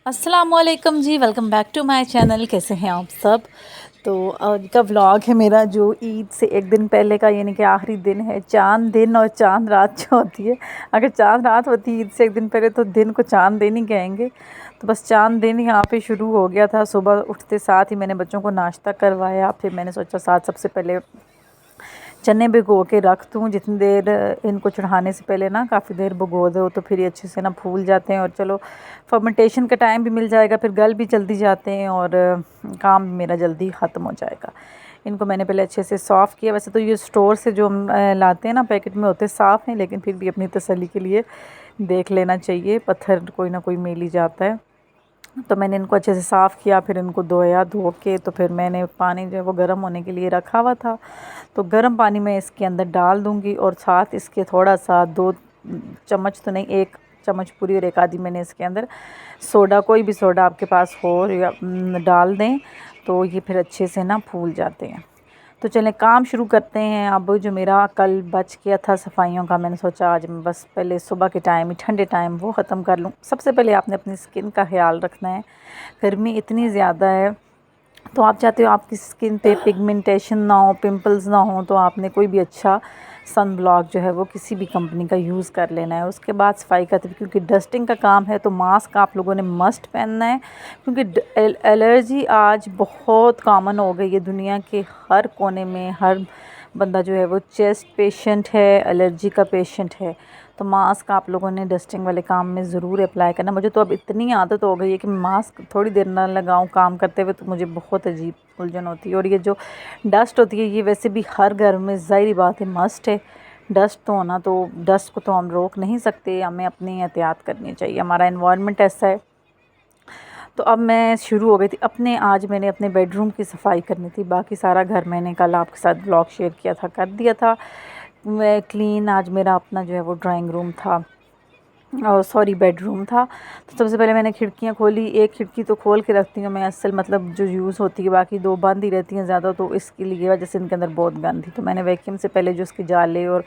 अस्सलामुअलैकुम जी, welcome back to my channel. कैसे हैं आप सब। तो आज का व्लॉग है मेरा जो ईद से एक दिन पहले का, यानी कि आखिरी दिन है। चांद दिन और चांद रात जो होती है, अगर चांद रात होती है ईद से एक दिन पहले तो दिन को चांद दिन ही कहेंगे। तो बस चांद दिन यहाँ पे शुरू हो गया था। सुबह उठते साथ ही मैंने बच्चों को नाश्ता करवाया। फिर मैंने सोचा साथ सबसे पहले चने भिगो के रख दूँ, जितनी देर इनको चढ़ाने से पहले ना काफ़ी देर भिगो दो तो फिर ये अच्छे से ना फूल जाते हैं। और चलो फर्मेंटेशन का टाइम भी मिल जाएगा, फिर गल भी जल्दी जाते हैं और काम भी मेरा जल्दी ख़त्म हो जाएगा। इनको मैंने पहले अच्छे से साफ़ किया। वैसे तो ये स्टोर से जो हम लाते हैं ना पैकेट में होते साफ़ हैं, लेकिन फिर भी अपनी तसल्ली के लिए देख लेना चाहिए, पत्थर कोई ना कोई मिल ही जाता है। तो मैंने इनको अच्छे से साफ़ किया, फिर इनको धोया। धो के तो फिर मैंने पानी जो है वो गर्म होने के लिए रखा हुआ था। तो गर्म पानी में इसके अंदर डाल दूँगी और साथ इसके थोड़ा सा 2 चम्मच तो नहीं, 1 चम्मच पूरी और 1 आधी मैंने इसके अंदर सोडा, कोई भी सोडा आपके पास हो या डाल दें तो ये फिर अच्छे से ना फूल जाते हैं। तो चलें काम शुरू करते हैं। अब जो मेरा कल बच गया था सफाइयों का, मैंने सोचा आज मैं बस पहले सुबह के टाइम ही, ठंडे टाइम वो ख़त्म कर लूँ। सबसे पहले आपने अपनी स्किन का ख्याल रखना है। गर्मी इतनी ज़्यादा है, तो आप चाहते हो आपकी स्किन पे पिगमेंटेशन ना हो, पिंपल्स ना हो, तो आपने कोई भी अच्छा सन ब्लॉक जो है वो किसी भी कंपनी का यूज़ कर लेना है। उसके बाद सफाई करते हुए, क्योंकि डस्टिंग का काम है, तो मास्क आप लोगों ने मस्ट पहनना है। क्योंकि एलर्जी आज बहुत कॉमन हो गई है दुनिया के हर कोने में। हर बंदा जो है वो चेस्ट पेशेंट है, एलर्जी का पेशेंट है। तो मास्क आप लोगों ने डस्टिंग वाले काम में ज़रूर अप्लाई करना। मुझे तो अब इतनी आदत हो गई है कि मैं मास्क थोड़ी देर ना लगाऊं काम करते हुए तो मुझे बहुत अजीब उलझन होती है। और ये जो डस्ट होती है ये वैसे भी हर घर में ज़ाहिर बात है मस्ट है। डस्ट तो होना, तो डस्ट को तो हम रोक नहीं सकते, हमें अपनी एहतियात करनी चाहिए। हमारा एनवायरनमेंट ऐसा है। तो अब मैं शुरू हो गई थी आज मैंने अपने बेडरूम की सफाई करनी थी। बाकी सारा घर मैंने कल आपके साथ ब्लॉग शेयर किया था, कर दिया था मैं क्लीन। आज मेरा अपना जो है वो ड्राइंग रूम था, और सॉरी बेडरूम था। तो सबसे पहले मैंने खिड़कियाँ खोली। एक खिड़की तो खोल के रखती हूँ मैं, असल मतलब जो यूज़ होती है, बाकी 2 बंद ही रहती हैं ज़्यादा। तो इसके लिए वजह से इनके अंदर बहुत गंद थी, तो मैंने वैक्यूम से पहले जो उसके जाले और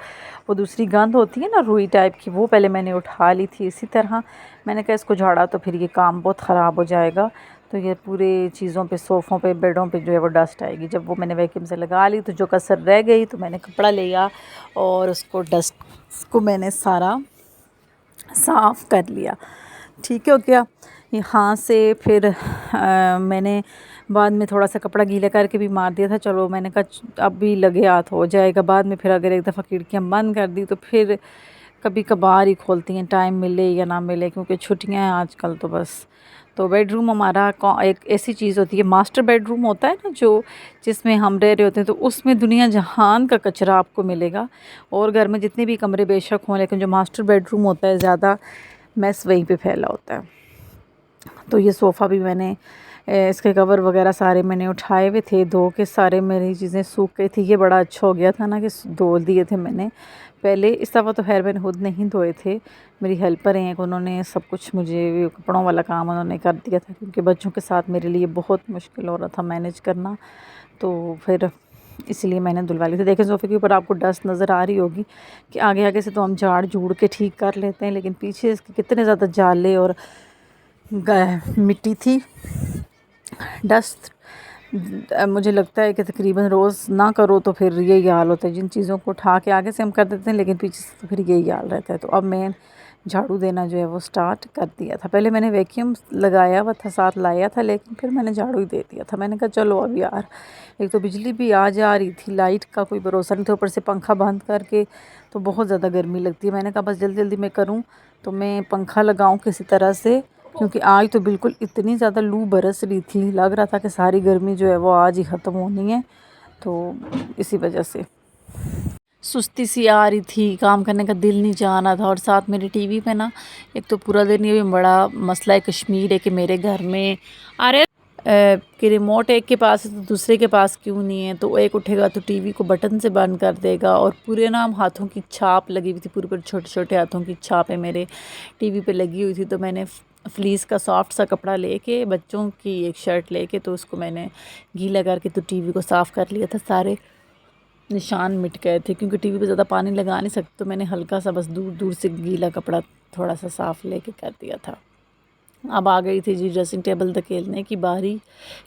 वो दूसरी गंद होती है ना रुई टाइप की, वो पहले मैंने उठा ली थी। इसी तरह मैंने कहा इसको झाड़ा तो फिर ये काम बहुत ख़राब हो जाएगा, तो ये पूरे चीज़ों पे, सोफ़ों पे, बेडों पे जो है वो डस्ट आएगी। जब वो मैंने वैक्यूम से लगा ली तो जो कसर रह गई तो मैंने कपड़ा लिया और उसको डस्ट को मैंने सारा साफ़ कर लिया। ठीक है हो गया यहाँ से। फिर मैंने बाद में थोड़ा सा कपड़ा गीला करके भी मार दिया था। चलो मैंने कहा अब भी लगे हाथ हो जाएगा। बाद में फिर अगर एक दफ़ा खिड़कियाँ बंद कर दी तो फिर कभी कभार ही खोलती हैं, टाइम मिले या ना मिले, क्योंकि छुट्टियाँ हैं आजकल। तो बस तो बेडरूम हमारा एक ऐसी चीज़ होती है, मास्टर बेडरूम होता है ना जो, जिसमें हम रह रहे होते हैं। तो उसमें दुनिया जहान का कचरा आपको मिलेगा। और घर में जितने भी कमरे बेशक हों, लेकिन जो मास्टर बेडरूम होता है ज़्यादा मैस वहीं पे फैला होता है। तो ये सोफ़ा भी मैंने इसके कवर वगैरह सारे मैंने उठाए हुए थे, धो के सारे मेरी चीज़ें सूख गई थी। ये बड़ा अच्छा हो गया था ना कि धो दिए थे मैंने पहले। इस दफ़ा तो खैर मैंने खुद नहीं धोए थे, मेरी हेल्पर हैं, उन्होंने सब कुछ मुझे कपड़ों वाला काम उन्होंने कर दिया था, क्योंकि बच्चों के साथ मेरे लिए बहुत मुश्किल हो रहा था मैनेज करना। तो फिर इसलिए मैंने धुलवा ली थी। देखें सोफ़े के ऊपर आपको डस्ट नज़र आ रही होगी कि आगे आगे से तो हम झाड़ झूड़ के ठीक कर लेते हैं, लेकिन पीछे इसके कितने ज़्यादा जाले और मिट्टी थी, डस्ट। मुझे लगता है कि तकरीबन रोज़ ना करो तो फिर यही हाल होता है। जिन चीज़ों को उठा के आगे से हम कर देते हैं, लेकिन पीछे से तो फिर यही हाल रहता है। तो अब मैं झाड़ू देना जो है वो स्टार्ट कर दिया था। पहले मैंने वैक्यूम लगाया हुआ था, साथ लाया था, लेकिन फिर मैंने झाड़ू ही दे दिया था। मैंने कहा चलो अब यार, एक तो बिजली भी आ जा रही थी, लाइट का कोई भरोसा नहीं था, ऊपर से पंखा बंद करके तो बहुत ज़्यादा गर्मी लगती है। मैंने कहा बस जल्दी जल्दी मैं करूँ तो मैं पंखा लगाऊँ किसी तरह से, क्योंकि आज तो बिल्कुल इतनी ज़्यादा लू बरस रही थी, लग रहा था कि सारी गर्मी जो है वो आज ही ख़त्म होनी है। तो इसी वजह से सुस्ती सी आ रही थी, काम करने का दिल नहीं चाह रहा था। और साथ मेरे टीवी पे ना, एक तो पूरा दिन ये भी बड़ा मसला है कश्मीर है कि मेरे घर में अरे कि रिमोट एक के पास है तो दूसरे के पास क्यों नहीं है। तो एक उठेगा तो टीवी को बटन से बंद कर देगा, और पूरे ना हाथों की छाप लगी हुई थी, पूरे पूरे छोटे छोटे हाथों की छाप है मेरे टीवी पे लगी हुई थी। तो मैंने फ्लीस का सॉफ्ट सा कपड़ा लेके, बच्चों की एक शर्ट लेके, तो उसको मैंने गीला करके तो टीवी को साफ़ कर लिया था। सारे निशान मिट गए थे, क्योंकि टीवी पे ज़्यादा पानी लगा नहीं सकते, तो मैंने हल्का सा बस दूर दूर से गीला कपड़ा थोड़ा सा साफ़ लेके कर दिया था। अब आ गई थी जी ड्रेसिंग टेबल धकेलने की बारी,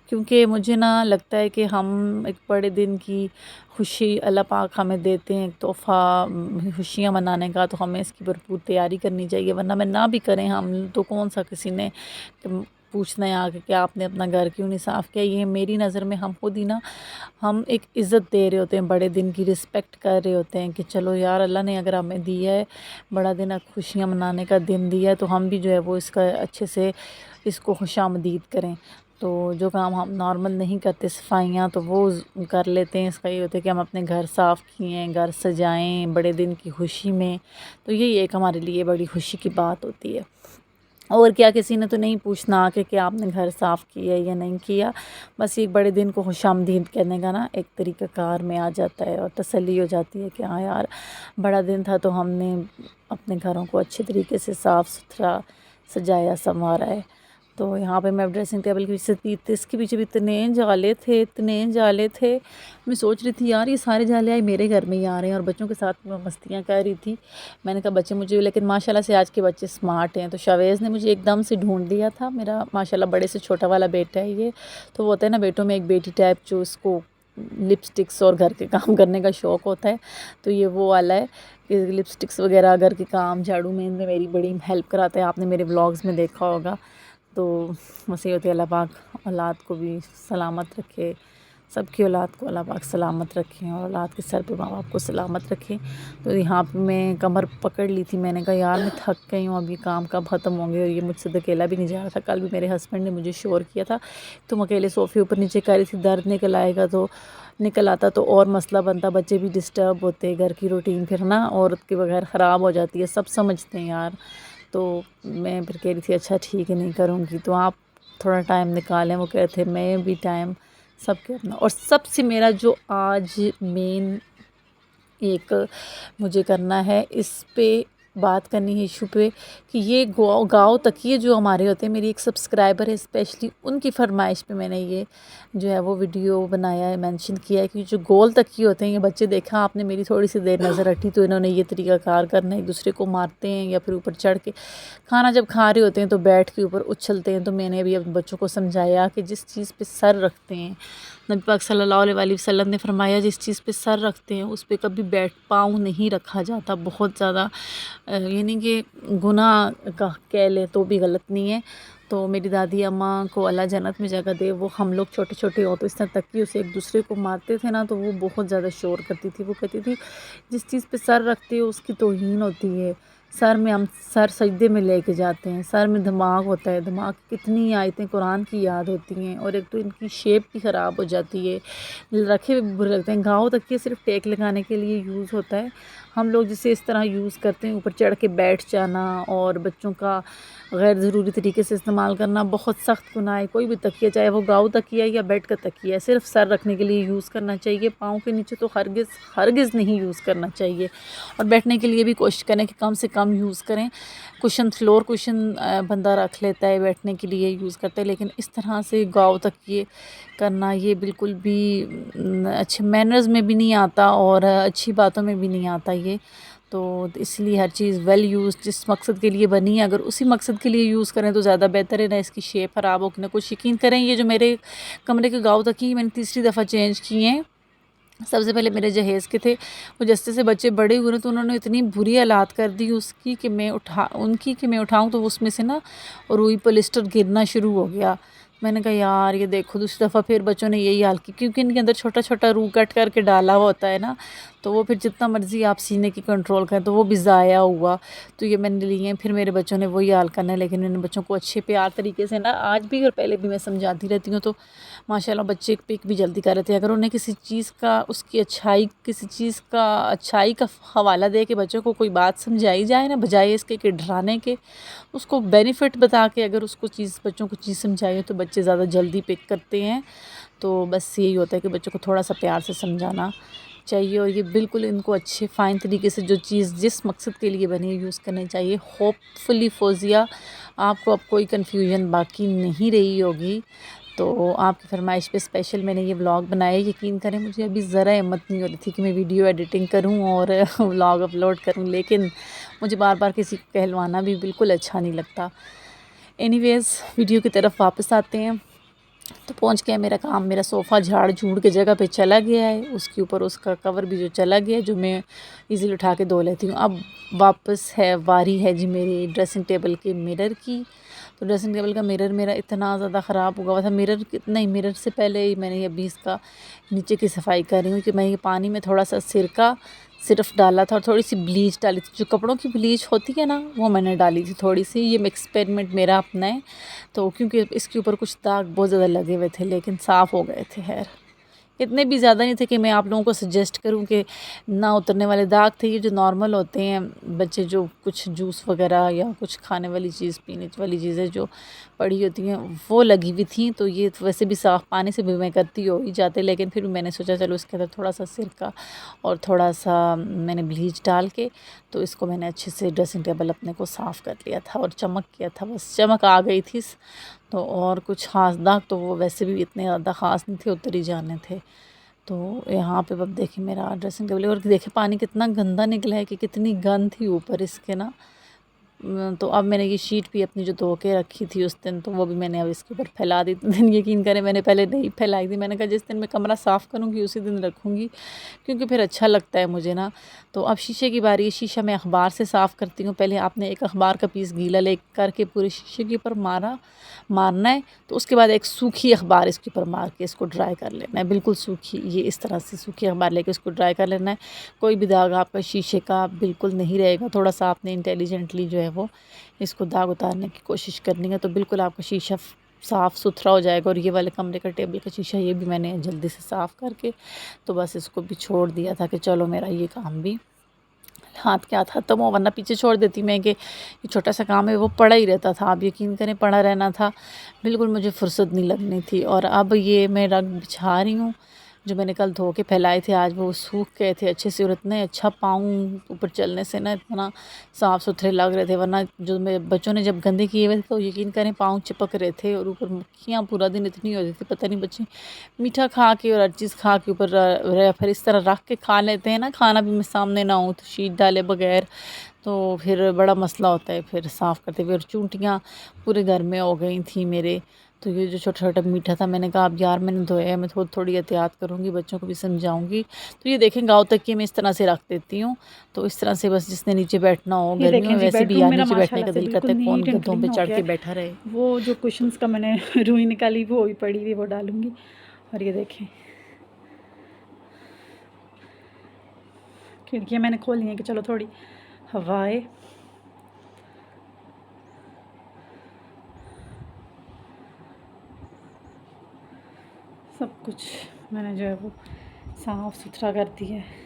क्योंकि मुझे ना लगता है कि हम एक बड़े दिन की खुशी अल्लाह पाक हमें देते हैं, एक तोहफ़ा खुशियाँ मनाने का, तो हमें इसकी भरपूर तैयारी करनी चाहिए। वरना मैं ना भी करें हम तो कौन सा किसी ने पूछना है आके कि आपने अपना घर क्यों नहीं साफ़ किया। ये मेरी नज़र में हम खुद ही ना, हम एक इज़्ज़त दे रहे होते हैं, बड़े दिन की रिस्पेक्ट कर रहे होते हैं कि चलो यार अल्लाह ने अगर हमें दिया है बड़ा दिन, खुशियाँ मनाने का दिन दिया है, तो हम भी जो है वो इसका अच्छे से इसको खुशामदीद करें। तो जो काम हम नॉर्मल नहीं करते सफाइयाँ, तो वो कर लेते हैं। इसका ये होता है कि हम अपने घर साफ़ किए, घर सजाएं बड़े दिन की खुशी में, तो यही एक हमारे लिए बड़ी खुशी की बात होती है। और क्या, किसी ने तो नहीं पूछना आके कि आपने घर साफ़ किया या नहीं किया। बस एक बड़े दिन को खुशामदीद करने का ना एक तरीका कार में आ जाता है और तसल्ली हो जाती है कि हाँ यार बड़ा दिन था, तो हमने अपने घरों को अच्छे तरीके से साफ़ सुथरा सजाया संवारा है। तो यहाँ पे मैं ड्रेसिंग टेबल के पीछे इसके पीछे भी इतने जाले थे। मैं सोच रही थी यार ये सारे जाले आज मेरे घर में ही आ रहे हैं, और बच्चों के साथ मैं मस्तियाँ कर रही थी। मैंने कहा बच्चे मुझे, लेकिन माशाल्लाह से आज के बच्चे स्मार्ट हैं, तो शावेज़ ने मुझे एकदम से ढूंढ लिया था। मेरा माशाल्लाह बड़े से छोटा वाला बेटा है ये, तो वो होता है ना बेटों में एक बेटी टाइप, जो इसको लिपस्टिक्स और घर के काम करने का शौक़ होता है, तो ये वो वाला है कि लिपस्टिक्स वगैरह घर के काम झाड़ू में इनमें मेरी बड़ी हेल्प कराता है। आपने मेरे व्लॉग्स में देखा होगा। तो बस ये होती है, अल्लाह पाक औलाद को भी सलामत रखे, सबकी औलाद को अल्लाह पाक सलामत रखें, और औलाद के सर पे माँ बाप को सलामत रखें। तो यहाँ पे मैं कमर पकड़ ली थी, मैंने कहा यार मैं थक गई हूँ, अब ये काम कब ख़त्म होंगे, और ये मुझसे धकेला भी नहीं जा रहा था। कल भी मेरे हस्बैंड ने मुझे शोर किया था, तुम अकेले सोफ़े ऊपर नीचे कर रही थी, दर्द निकल आएगा, तो निकल आता तो और मसला बनता, बच्चे भी डिस्टर्ब होते, घर की रूटीन फिर ना औरत के बगैर ख़राब हो जाती है, सब समझते हैं यार। तो मैं फिर कह रही थी अच्छा ठीक है नहीं करूँगी, तो आप थोड़ा टाइम निकालें। वो कह थे मैं भी टाइम सबके अपना। और सबसे मेरा जो आज मेन एक मुझे करना है, इस पे बात करनी है इशू पे, कि ये गाँव तकिए जो हमारे होते हैं, मेरी एक सब्सक्राइबर है स्पेशली उनकी फरमाइश पे मैंने ये जो है वो वीडियो बनाया है, मेंशन किया है कि जो गोल तकिए होते हैं, ये बच्चे देखा आपने मेरी थोड़ी सी देर नज़र हटी तो इन्होंने ये तरीका कार करना है, एक दूसरे को मारते हैं या फिर ऊपर चढ़ के खाना जब खा रहे होते हैं तो बैठ के ऊपर उछलते हैं। तो मैंने अभी अपने बच्चों को समझाया कि जिस चीज़ पे सर रखते हैं, नबी पाक सल्लल्लाहु अलैहि वसल्लम ने फरमाया जिस चीज़ पे सर रखते हैं उस पे कभी पाँव नहीं रखा जाता। बहुत ज़्यादा यानी कि गुनाह का कह लें तो भी गलत नहीं है। तो मेरी दादी अम्मा को अल्लाह जन्नत में जगह दे, वो हम लोग छोटे छोटे हो तो इस तरह तकियों से एक दूसरे को मारते थे ना, तो वो बहुत ज़्यादा शोर करती थी। वो कहती थी जिस चीज़ पे सर रखते हो उसकी तौहीन होती है। सर में हम सर सजदे में लेके जाते हैं, सर में दिमाग होता है, दिमाग कितनी आयतें कुरान की याद होती हैं, और एक तो इनकी शेप भी ख़राब हो जाती है, रखे भी बुरे लगते हैं। घाव तक ये सिर्फ टेक लगाने के लिए यूज़ होता है। हम लोग जिसे इस तरह यूज़ करते हैं, ऊपर चढ़ के बैठ जाना और बच्चों का गैर ज़रूरी तरीके से इस्तेमाल करना बहुत सख्त गुनाह है। कोई भी तकिया, चाहे वो गाँव तकिया या बेड का तकिया है, सिर्फ सर रखने के लिए यूज़ करना चाहिए। पाँव के नीचे तो हरगिज़ नहीं यूज़ करना चाहिए। और बैठने के लिए भी कोशिश करें कि कम से कम यूज़ करें। कुशन, फ्लोर कुशन बंदा रख लेता है, बैठने के लिए यूज़ करता है, लेकिन इस तरह से गाँव तकिए करना ये बिल्कुल भी अच्छे मैनर्स में भी नहीं आता और अच्छी बातों में भी नहीं आता ये। तो इसलिए हर चीज़ वेल यूज़ जिस मकसद के लिए बनी है, अगर उसी मकसद के लिए यूज़ करें तो ज़्यादा बेहतर है, ना इसकी शेप ख़राब हो कि ना कुछ। यकीन करें ये जो मेरे कमरे के गाँव तकिए मैंने तीसरी दफ़ा चेंज किए हैं। सबसे पहले मेरे जहेज़ के थे, वो जैसे से बच्चे बड़े हुए तो उन्होंने इतनी बुरी हालात कर दी उसकी कि मैं उठाऊँ तो उसमें से ना रुई पॉलिस्टर गिरना शुरू हो गया। मैंने कहा यार ये देखो दूसरी दफ़ा फिर बच्चों ने यही हाल की, क्योंकि इनके अंदर छोटा छोटा रू कट करके डाला हुआ होता है ना, तो वो फिर जितना मर्ज़ी आप सीने की कंट्रोल करें तो वो भी ज़ाया हुआ। तो ये मैंने लिए हैं, फिर मेरे बच्चों ने वही हाल करना है। लेकिन मैंने बच्चों को अच्छे प्यार तरीके से ना आज भी और पहले भी मैं समझाती रहती हूँ, तो माशाल्लाह बच्चे पिक भी जल्दी कर रहे थे। अगर उन्हें किसी चीज़ का किसी चीज़ का अच्छाई का हवाला दे के बच्चों को कोई बात समझाई जाए ना, बजाय इसके कि डराने के, उसको बेनिफिट बता के अगर उसको बच्चों को चीज़ समझाइए तो बच्चे ज़्यादा जल्दी पिक करते हैं। तो बस यही होता है कि बच्चों को थोड़ा सा प्यार से समझाना चाहिए, और ये बिल्कुल इनको अच्छे फ़ाइन तरीके से जो चीज़ जिस मकसद के लिए बनी है यूज़ करनी चाहिए। होपफुली फ़ौज़िया आपको अब कोई कन्फ्यूजन बाकी नहीं रही होगी। तो आपकी फरमाइश पे स्पेशल मैंने ये व्लॉग बनाया। यकीन करें मुझे अभी ज़रा हिम्मत नहीं हो रही थी कि मैं वीडियो एडिटिंग करूं और व्लॉग अपलोड करूं, लेकिन मुझे बार बार किसी को कहलवाना भी बिल्कुल अच्छा नहीं लगता। एनीवेज़ वीडियो की तरफ वापस आते हैं। तो पहुंच गया मेरा काम, मेरा सोफ़ा झाड़ झूड़ के जगह पे चला गया है, उसके ऊपर उसका कवर भी जो चला गया है, जो मैं इजीली उठा के धो लेती हूँ। अब वापस है बारी है जी मेरी ड्रेसिंग टेबल के मिरर की। तो ड्रेसिंग टेबल का मिरर मेरा इतना ज़्यादा ख़राब हो गया था। मिरर से पहले ही मैंने अभी इसका नीचे की सफाई कर रही हूँ कि मैं ये पानी में थोड़ा सा सिरका सिर्फ डाला था और थोड़ी सी ब्लीच डाली थी, जो कपड़ों की ब्लीच होती है ना, वो मैंने डाली थी थोड़ी सी। ये एक्सपेरिमेंट मेरा अपना है। तो क्योंकि इसके ऊपर कुछ दाग बहुत ज़्यादा लगे हुए थे, लेकिन साफ़ हो गए थे। खैर इतने भी ज़्यादा नहीं थे कि मैं आप लोगों को सजेस्ट करूं कि ना उतरने वाले दाग थे। ये जो नॉर्मल होते हैं, बच्चे जो कुछ जूस वगैरह या कुछ खाने वाली चीज़, पीने वाली चीज़ें जो पड़ी होती हैं, वो लगी हुई थी। तो ये वैसे भी साफ़ पानी से भी मैं करती हो ही जाते, लेकिन फिर भी मैंने सोचा चलो इसके अंदर थोड़ा सा सिरका और थोड़ा सा मैंने ब्लीच डाल के तो इसको मैंने अच्छे से ड्रेसिंग टेबल अपने को साफ़ कर लिया था और चमक किया था। बस चमक आ गई थी। तो और कुछ ख़ास दाग तो वो वैसे भी इतने ज़्यादा ख़ास नहीं थे, उतर ही जाने थे। तो यहाँ पे अब देखिए मेरा ड्रेसिंग टेबल, और देखिए पानी कितना गंदा निकला है कि कितनी गंद थी ऊपर इसके ना। तो अब मैंने ये शीट भी अपनी जो धो के रखी थी उस दिन, तो वो भी मैंने अब इसके ऊपर फैला दी। दिन यकीन करें मैंने पहले नहीं फैलाई थी। मैंने कहा जिस दिन मैं कमरा साफ़ करूँगी उसी दिन रखूँगी, क्योंकि फिर अच्छा लगता है मुझे ना। तो अब शीशे की बारी है। शीशा मैं अखबार से साफ़ करती हूँ। पहले आपने एक अखबार का पीस गीला ले करके पूरे शीशे के ऊपर मारना है। तो उसके बाद एक सूखी अखबार इसके ऊपर मार के इसको ड्राई कर लेना है, बिल्कुल सूखी। ये इस तरह से सूखी अखबार लेके इसको ड्राई कर लेना है। कोई भी दाग आपका शीशे का बिल्कुल नहीं रहेगा। थोड़ा सा आपने इंटेलिजेंटली जो है वो इसको दाग उतारने की कोशिश करनी है, तो बिल्कुल आपका शीशा साफ़ सुथरा हो जाएगा। और ये वाले कमरे का टेबल का शीशा, ये भी मैंने जल्दी से साफ़ करके तो बस इसको भी छोड़ दिया था कि चलो मेरा ये काम भी हाथ के हाथ ख़त्म हो, वरना पीछे छोड़ देती मैं कि ये छोटा सा काम है, वो पड़ा ही रहता था। आप यकीन करें पड़ा रहना था, बिल्कुल मुझे फुर्सत नहीं लगनी थी। और अब ये मैं रंग बिछा रही हूँ। जो मैंने कल धो के फैलाए थे आज वो सूख गए थे अच्छे से, और इतने अच्छा पाँव ऊपर चलने से ना इतना साफ़ सुथरे लग रहे थे। वरना जो मेरे बच्चों ने जब गंदे किए हुए थे तो यकीन करें पाँव चिपक रहे थे, और ऊपर मक्खियाँ पूरा दिन इतनी होती थी। पता नहीं बच्चे मीठा खा के और हर चीज़ खा के ऊपर फिर इस तरह रख के खा लेते हैं ना, खाना भी मैं सामने ना हो तो शीट डाले बगैर, तो फिर बड़ा मसला होता है फिर साफ़ करते हुए। और चूंटियाँ पूरे घर में हो गई थी मेरे। तो ये जो छोटा छोटा मीठा था, मैंने कहा अब यार मैंने धोया है, मैं थोड़ी थोड़ी एहतियात करूँगी, बच्चों को भी समझाऊँगी। तो ये देखें गाँव तक की मैं इस तरह से रख देती हूँ। तो इस तरह से बस जिसने नीचे बैठना हो, ये गर्मियों देखें में जी वैसे भी बेडरूम यार मेरा नीचे बैठने माशाल्लाह का से दिल बिल्कुल करता है, कौन नीट एंड गद्दों क्लीन पे हो चढ़ गया के है। बैठा रहे। वो जो कुशन्स का मैंने रुई निकाली वो ही पड़ी हुई, वो डालूंगी। और ये देखें खिड़कियाँ मैंने खोली हैं कि चलो थोड़ी हवा आए। सब कुछ मैंने जो है वो साफ़ सुथरा कर दिया है।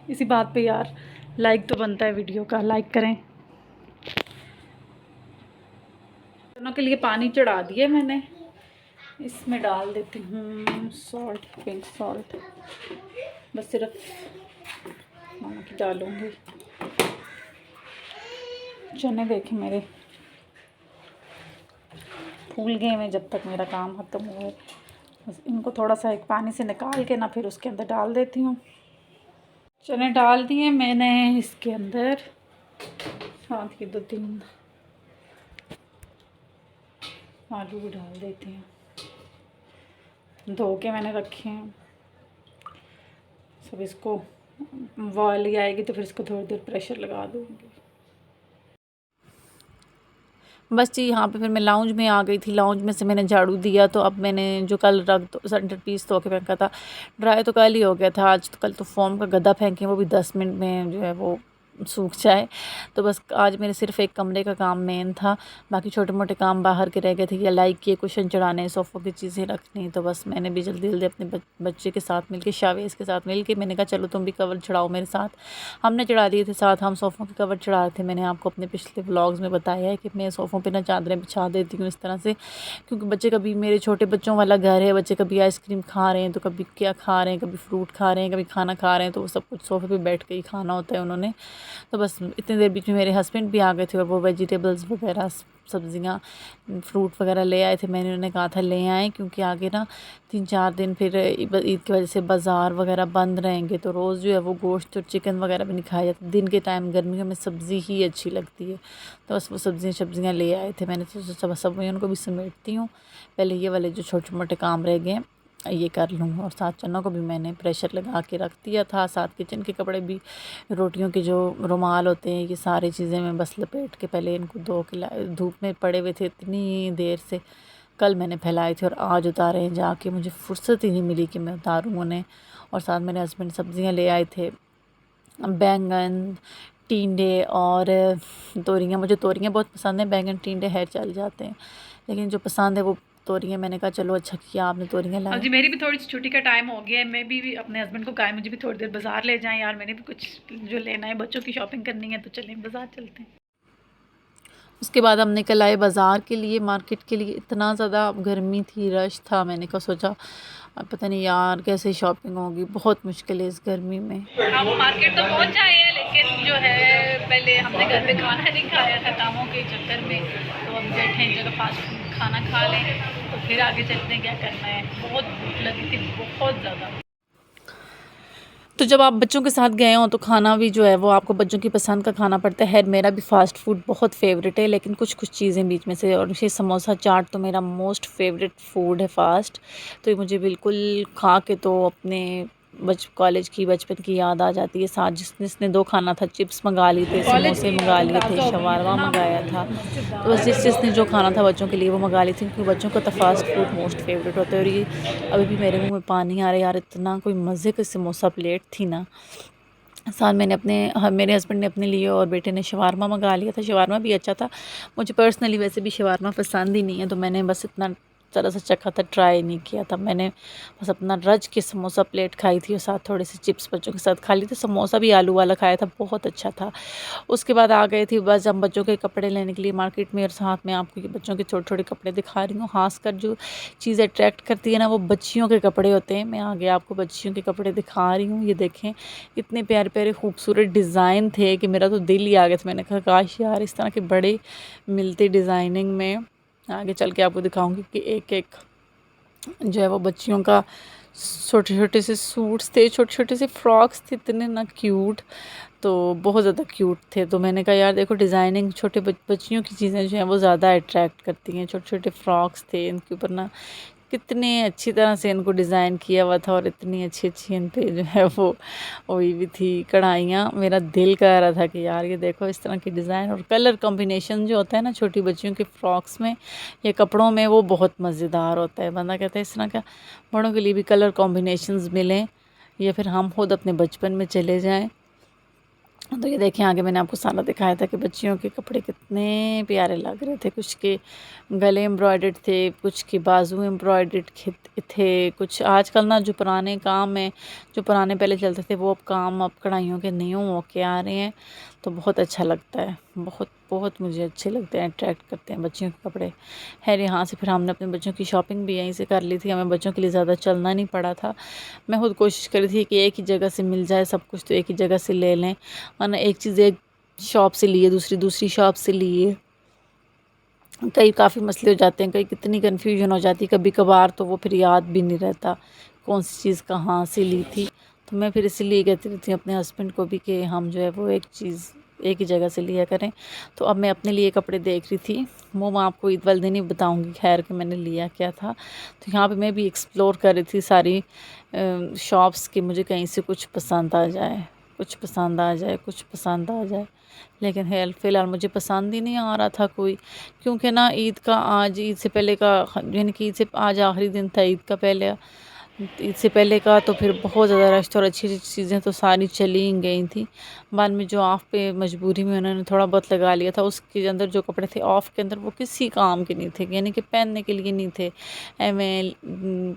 इसी बात पे यार लाइक तो बनता है, वीडियो का लाइक करें। दोनों के लिए पानी चढ़ा दिया मैंने, इसमें डाल देती हूँ सॉल्ट, पिंक सॉल्ट, बस सिर्फ नमक डालूँगी। चने देखें मेरे फूल गए हैं जब तक मेरा काम ख़त्म हुआ है। बस इनको थोड़ा सा एक पानी से निकाल के ना फिर उसके अंदर डाल देती हूँ। चने डाल दिए मैंने इसके अंदर, साथ ही 2-3 आलू भी डाल देती हूँ, धो के मैंने रखे हैं। सब इसको बॉयल आएगी तो फिर इसको थोड़ी देर प्रेशर लगा दूँगी। बस जी यहाँ पे फिर मैं लाउंज में आ गई थी। लाउंज में से मैंने झाड़ू दिया, तो अब मैंने जो कल रख दो सेंटर पीस धो के फेंका था, ड्राई तो कल ही हो गया था। आज तो कल तो फोम का गद्दा फेंके, वो भी 10 मिनट में जो है वो सूख जाए। तो बस आज मेरे सिर्फ एक कमरे का काम मेन था, बाकी छोटे मोटे काम बाहर के रह गए थे, या लाइक के कुशन चढ़ाने, सोफ़ों की चीज़ें रखनी। तो बस मैंने भी जल्दी जल्दी अपने बच्चे के साथ मिलके, शावेज़ के साथ मिलके मैंने कहा चलो तुम भी कवर चढ़ाओ मेरे साथ। हमने चढ़ा दिए थे साथ, हम सोफ़ों के कवर चढ़ा रहे थे। मैंने आपको अपने पिछले व्लॉग्स में बताया है कि मैं सोफ़ों पे ना चादरें बिछा देती हूँ इस तरह से, क्योंकि बच्चे कभी, मेरे छोटे बच्चों वाला घर है, बच्चे कभी आइसक्रीम खा रहे हैं तो कभी क्या खा रहे हैं, कभी फ्रूट खा रहे हैं, कभी खाना खा रहे हैं, तो वो सब कुछ सोफ़े पे बैठ के ही खाना होता है उन्होंने। तो बस इतनी देर बीच में मेरे हस्बैंड भी आ गए थे और वो वेजिटेबल्स वगैरह सब्ज़ियाँ फ्रूट वगैरह ले आए थे। मैंने उन्हें कहा था ले आएँ, क्योंकि आगे ना 3-4 दिन फिर ईद की वजह से बाज़ार वगैरह बंद रहेंगे, तो रोज़ जो है वो गोश्त और चिकन वगैरह भी नहीं खाया जाता। दिन के टाइम गर्मियों में सब्ज़ी ही अच्छी लगती है, तो बस वो सब्ज़ियाँ ले आए थे। मैंने तो सोचा सब वही उनको भी समेटती हूँ, पहले ये वाले जो छोटे मोटे काम रह गए ये कर लूँ। और साथ चनों को भी मैंने प्रेशर लगा के रख दिया था, साथ किचन के कपड़े भी, रोटियों के जो रुमाल होते हैं, ये सारी चीज़ें मैं बस लपेट के पहले इनको धो के धूप में पड़े हुए थे इतनी देर से, कल मैंने फैलाए थे और आज उतारे हैं जाके, मुझे फुर्सत ही नहीं मिली कि मैं उतारूँ उन्हें। और साथ मेरे हस्बैंड सब्ज़ियाँ ले आए थे, बैंगन, टिंडे और तोरियाँ। मुझे तोरियाँ बहुत पसंद हैं, बैंगन टिंडे है चल जाते हैं, लेकिन जो पसंद है वो तोरियाँ। मैंने कहा चलो अच्छा किया आपने तोरियाँ लाई। जी मेरी भी थोड़ी सी छुट्टी का टाइम हो गया है, मैं भी अपने हस्बैंड को कहा है मुझे भी थोड़ी देर बाज़ार ले जाएं यार, मैंने भी कुछ जो लेना है, बच्चों की शॉपिंग करनी है, तो चलें बाज़ार चलते हैं। उसके बाद हम निकल आए बाज़ार के लिए, मार्केट के लिए। इतना ज़्यादा गर्मी थी, रश था, मैंने कहा सोचा अब पता नहीं यार कैसे शॉपिंग होगी, बहुत मुश्किल है इस गर्मी में। हम मार्केट तो पहुंच जाए हैं, लेकिन जो है पहले हमने घर पे खाना नहीं खाया था कामों के चक्कर में, तो अब बैठे हैं जगह फास्ट फूड खाना खा लें, तो फिर आगे चलते हैं क्या करना है। बहुत भूख लगी थी, बहुत ज़्यादा। तो जब आप बच्चों के साथ गए हों तो खाना भी जो है वो आपको बच्चों की पसंद का खाना पड़ता है। मेरा भी फ़ास्ट फूड बहुत फ़ेवरेट है, लेकिन कुछ चीज़ें बीच में से, और ये समोसा चाट तो मेरा मोस्ट फेवरेट फूड है फ़ास्ट। तो ये मुझे बिल्कुल खा के तो अपने कॉलेज की बचपन की याद आ जाती है। साथ जिसने 2 खाना था, चिप्स मंगा लिए थे, समोसे मंगा लिए थे, शवारमा मंगाया था। तो बस जिसने जो खाना था बच्चों के लिए वो मंगा ली थी, क्योंकि बच्चों का तो फ़ास्ट फूड मोस्ट फेवरेट होता है। और ये अभी भी मेरे मुंह में पानी आ रहा है यार, इतना कोई मज़े की समोसा प्लेट थी ना। साथ मेरे हस्बैंड ने अपने लिए और बेटे ने शवारमा मंगा लिया था। शवारमा भी अच्छा था, मुझे पर्सनली वैसे भी शवारमा पसंद ही नहीं है, तो मैंने बस इतना ज़रा सा चखा था, ट्राई नहीं किया था। मैंने बस अपना रज के समोसा प्लेट खाई थी और साथ थोड़े से चिप्स बच्चों के साथ खा लिए थे। समोसा भी आलू वाला खाया था, बहुत अच्छा था। उसके बाद आ गए थे बस हम बच्चों के कपड़े लेने के लिए मार्केट में, और साथ में आपको ये बच्चों के छोटे-छोटे कपड़े दिखा रही हूँ। ख़ासकर जो चीज़ अट्रैक्ट करती है ना, वो बच्चियों के कपड़े होते हैं। मैं आगे आपको बच्चियों के कपड़े दिखा रही हूँ। ये देखें, इतने प्यारे-प्यारे खूबसूरत डिज़ाइन थे कि मेरा तो दिल ही आ गया था। मैंने कहा काश यार इस तरह के बड़े मिलते डिज़ाइनिंग में। आगे चल के आपको दिखाऊँगी कि एक-एक जो है वो बच्चियों का छोटे-छोटे से सूट्स थे, छोटे-छोटे से फ्रॉक्स थे, इतने ना क्यूट, तो बहुत ज़्यादा क्यूट थे। तो मैंने कहा यार देखो डिज़ाइनिंग छोटे बच्चियों की चीज़ें जो हैं वो ज़्यादा अट्रैक्ट करती हैं। छोटे-छोटे फ्रॉक्स थे, इनके ऊपर ना कितने अच्छी तरह से इनको डिज़ाइन किया हुआ था, और इतनी अच्छी-अच्छी इन पे जो है वो हुई भी थी कढ़ाइयाँ। मेरा दिल कह रहा था कि यार ये देखो इस तरह की डिज़ाइन और कलर कॉम्बिनेशन जो होता है ना छोटी बच्चियों के फ्रॉक्स में या कपड़ों में, वो बहुत मज़ेदार होता है। बंदा कहता है इस तरह का बड़ों के लिए भी कलर कॉम्बिनेशंस मिलें, या फिर हम खुद अपने बचपन में चले जाएँ। तो ये देखें आगे मैंने आपको सारा दिखाया था कि बच्चियों के कपड़े कितने प्यारे लग रहे थे। कुछ के गले एम्ब्रॉयडर्ड थे, कुछ के बाजू एम्ब्रॉयडर्ड थे। कुछ आजकल ना जो पुराने काम हैं, जो पुराने पहले चलते थे, वो अब काम अब कढ़ाइयों के न्यू होके आ रहे हैं, तो बहुत अच्छा लगता है। बहुत बहुत मुझे अच्छे लगते हैं, अट्रैक्ट करते हैं बच्चियों के कपड़े। खैर यहाँ से फिर हमने अपने बच्चों की शॉपिंग भी यहीं से कर ली थी, हमें बच्चों के लिए ज़्यादा चलना नहीं पड़ा था। मैं खुद कोशिश करी थी कि एक ही जगह से मिल जाए सब कुछ, तो एक ही जगह से ले लें, वरना एक चीज़ एक शॉप से लिए दूसरी शॉप से लिए, कई काफ़ी मसले हो जाते हैं, कई कितनी कन्फ्यूजन हो जाती है कभी कभार, तो वो फिर याद भी नहीं रहता कौन सी चीज़ कहाँ से ली थी। तो मैं फिर इसीलिए कहती रहती हूँ अपने हस्बैंड को भी कि हम जो है वो एक चीज़ एक ही जगह से लिया करें। तो अब मैं अपने लिए कपड़े देख रही थी, वो मैं आपको ईद वाले दिन ही बताऊँगी खैर कि मैंने लिया क्या था। तो यहाँ पर मैं भी एक्सप्लोर कर रही थी सारी शॉप्स की, मुझे कहीं से कुछ पसंद आ जाए, कुछ पसंद आ जाए, कुछ पसंद आ जाए, लेकिन फ़िलहाल मुझे पसंद ही नहीं आ रहा था कोई, क्योंकि ना ईद से पहले का, यानी कि ईद से आज आखिरी दिन था ईद का, पहले ईद से पहले का, तो फिर बहुत ज़्यादा रश था और अच्छी चीज़ें तो सारी चली ही गई थी। बाद में जो ऑफ़ पे मजबूरी में उन्होंने थोड़ा बहुत लगा लिया था, उसके अंदर जो कपड़े थे ऑफ़ के अंदर वो किसी काम के नहीं थे, यानी कि पहनने के लिए नहीं थे।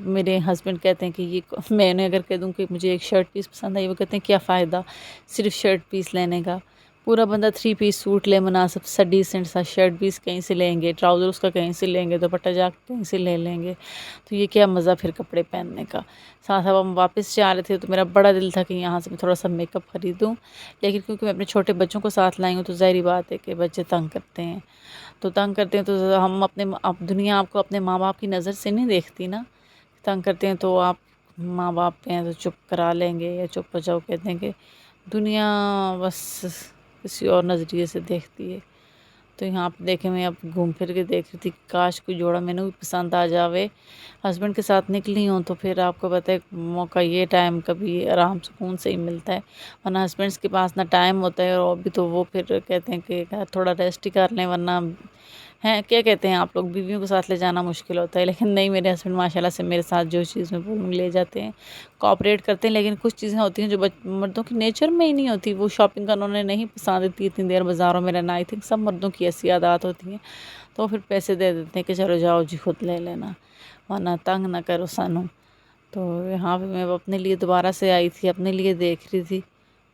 मेरे हस्बैंड कहते हैं कि ये मैंने अगर कह दूँ कि मुझे एक शर्ट पीस पसंद आई, वो कहते हैं क्या फ़ायदा सिर्फ शर्ट पीस लेने का, पूरा बंदा 3 पीस सूट ले मुनासिब सा डिसेंट सा, शर्ट भी कहीं से लेंगे, ट्राउज़र उसका कहीं से लेंगे, दुपट्टा जाके कहीं से ले लेंगे। तो ये क्या मज़ा फिर कपड़े पहनने का। साथ साथ हम वापस जा रहे थे तो मेरा बड़ा दिल था कि यहाँ से मैं थोड़ा सा मेकअप ख़रीदूँ, लेकिन क्योंकि मैं अपने छोटे बच्चों को साथ लाई हूँ तो ज़ाहिर बात है कि बच्चे तंग करते हैं। तो तंग करते हैं तो हम अपने अब दुनिया आपको अपने माँ बाप की नज़र से नहीं देखती ना। तंग करते हैं तो आप माँ बाप हैं तो चुप करा लेंगे या चुप हो जाओ कह देंगे। दुनिया बस किसी और नज़रिए से देखती है। तो यहाँ पे देखे मैं अब घूम फिर के देख रही थी कि काश कोई जोड़ा मैंने भी पसंद आ जावे। हस्बैंड के साथ निकली हूँ तो फिर आपको पता है मौका ये टाइम कभी आराम सुकून से ही मिलता है, वरना हस्बैंड्स के पास ना टाइम होता है और अभी तो वो फिर कहते हैं कि थोड़ा रेस्ट ही कर लें, वरना हैं क्या कहते हैं आप लोग, बीवियों को साथ ले जाना मुश्किल होता है। लेकिन नहीं, मेरे हस्बैंड माशाल्लाह से मेरे साथ जो चीज़ मैं बोलूँ ले जाते हैं, कोऑपरेट करते हैं। लेकिन कुछ चीज़ें होती हैं जो मर्दों की नेचर में ही नहीं होती। वो शॉपिंग करना उन्हें नहीं पसंद इतनी इतनी देर बाज़ारों में रहना। आई थिंक सब मर्दों की ऐसी आदत होती हैं। तो फिर पैसे दे देते हैं कि चलो जाओ जी खुद ले लेना, वरना तंग ना करो सानू। तो यहाँ पे मैं अपने लिए दोबारा से आई थी, अपने लिए देख रही थी।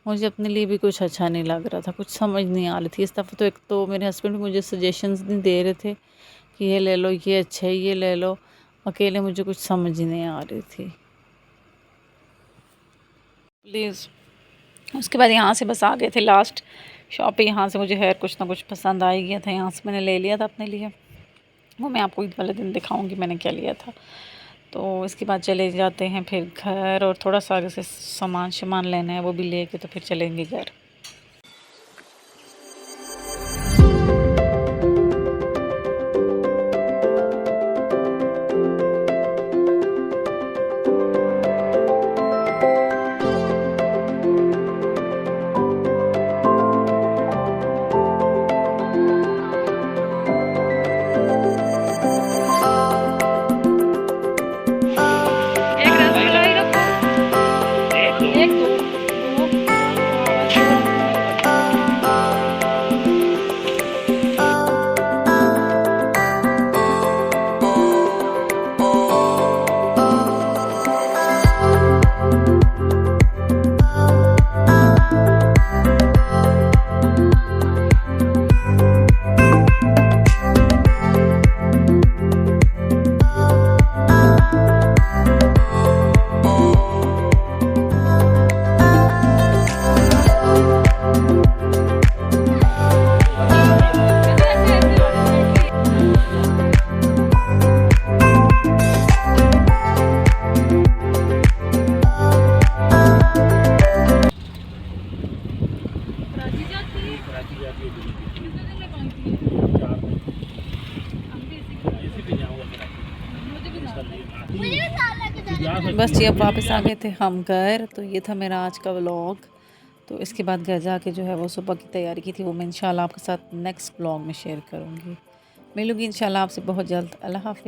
मुझे अपने लिए भी कुछ अच्छा नहीं लग रहा था, कुछ समझ नहीं आ रही थी इस दफ़ा। तो एक तो मेरे हस्बैंड मुझे सजेशंस नहीं दे रहे थे कि ये ले लो, ये अच्छा है, ये ले लो। अकेले मुझे कुछ समझ ही नहीं आ रही थी। प्लीज़ उसके बाद यहाँ से बस आ गए थे लास्ट शॉप पे। यहाँ से मुझे हेयर कुछ ना कुछ पसंद आ ही गया था, यहाँ से मैंने ले लिया था अपने लिए। वो मैं आपको ईद वाले दिन दिखाऊंगी मैंने क्या लिया था। तो इसके बाद चले जाते हैं फिर घर, और थोड़ा सा आगे से सामान लेना है, वो भी लेके तो फिर चलेंगे घर। बस जी अब वापस आ गए थे हम घर। तो ये था मेरा आज का व्लॉग। तो इसके बाद घर जाके जो है वो सुबह की तैयारी की थी, वो मैं इंशाल्लाह आपके साथ नेक्स्ट व्लॉग में शेयर करूँगी। मिलूँगी इंशाल्लाह आपसे बहुत जल्द। अल्लाह हाफ़िज़।